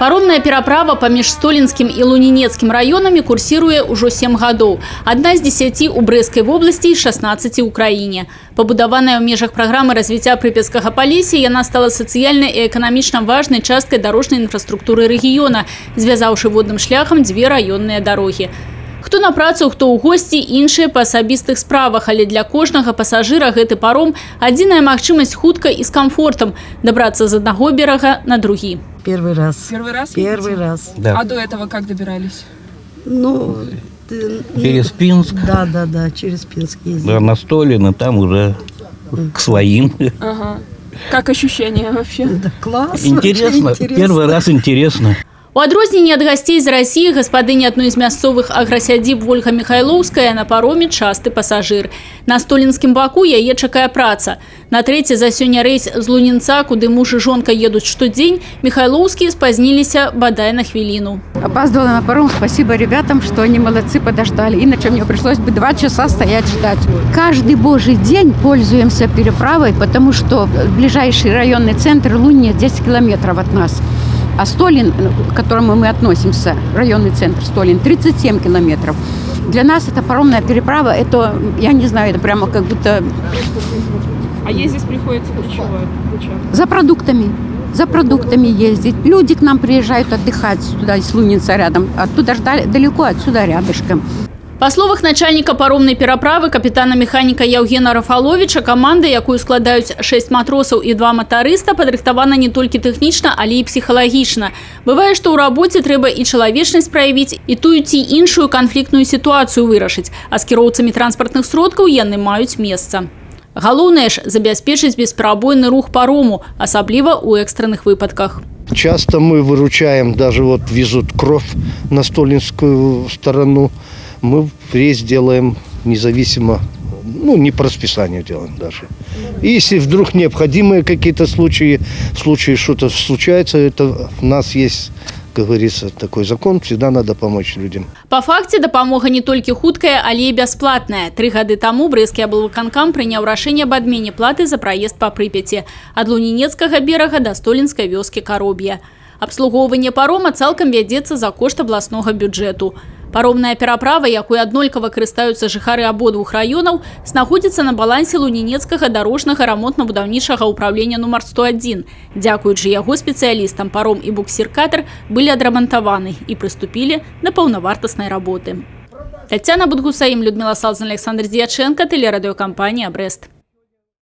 Паромная пераправа паміж Столінскім і Лунінецкім раёнамі курсіруе ўжо 7 гадоў. Адна з 10 у Брэсцкай вобласці і 16 у краіне. Пабудаваная ў межах праграмы развіцця Прыпяцкага Палесся, яна стала сацыяльна і эканамічна важнай часткай дарожнай інфраструктуры рэгіёна, звязаўшы водным шляхам дзве раённыя дарогі. Хто на працу, хто ў госці, іншыя па асабістых справах, але для кожнага пасажыра гэты паром – адзіная магчымасць хутка і з камфортам дабрацца з аднаго берага на другі. Первый раз. Первый раз? Первый раз. Да. А до этого как добирались? Ну, Через Пинск. Да, через Пинск ездили. Да, на Столино, там уже к своим. Ага. Как ощущения вообще? Да, классно. Интересно. Первый раз интересно. У адрозненні ад гасцей з Расіі гаспадыня адной з мясцовых аграсядзіб Вольга Михайлоўская на пароме часты пасажыр. На Столінскім баку яе чакае праца. На трэці за сёння рэйс з Лунінца, куды муж і жонка едуць штодзень, Михайлоўскія спазніліся бадай на хвіліну. Опаздывала на паром. Спасибо ребятам, что они молодцы, подождали. Иначе мне пришлось бы 2 часа стоять ждать. Каждый божий день пользуемся переправой, потому что ближайший районный центр Лунинец 10 километров от нас. А Столин, к которому мы относимся, районный центр Столин, 37 километров. Для нас это паромная переправа, это, я не знаю, это прямо как будто... А ездить приходится для чего? За продуктами ездить. Люди к нам приезжают отдыхать сюда, из Лунинца рядом. Оттуда далеко, отсюда рядышком. Па словах начальніка паромнай пераправы капітана-механіка Яўгена Рафаловіча, каманда, якую складаюць 6 матросаў і 2 матарыста, падрыхтавана не толькі тэхнічна, але і псіхалагічна. Бывае, што ў рабоце трэба і чалавечнасць праявіць, і тую ці іншую канфліктную сітуацыю вырашыць, а з кіроўцамі транспартных сродкаў яны маюць месца. Галоўнае ж забяспечыць бесперабойны рух парому, асабліва ў экстранных выпадках. Часто мы выручаем, даже вот везут кровь на Столинскую сторону. Мы рейс делаем независимо, ну, не по расписанию делаем даже. И если вдруг необходимые какие-то случаи, в случае что-то случается, это у нас есть, как говорится, такой закон, всегда надо помочь людям. По факте дапамога не толькі хуткая, але і бясплатная. 3 гады таму брэсцкі аблвыканкам прыняў рашэнне аб адмене платы за праезд па Прыпяці ад Лунінецкага берага да Столінскай вёскі Кароб'я. Абслугоўванне парома цалкам вядзецца за кошт абласнога бюджэту. Паромная пераправа, якой аднолькава карыстаюцца жыхары абодвух раёнаў, знаходзіцца на балансе Лунінецкага дарожнага рамонтна-будаўнічага ўправлення нумар 101. Дзякуючы яго спецыялістам паром і буксір-катер былі адрамантаваны і прыступілі да паўнавартаснай работы. Тацяна Будгусаім, Людмила Салзан, Александр Дьяченко, телерадиокомпания «Брест».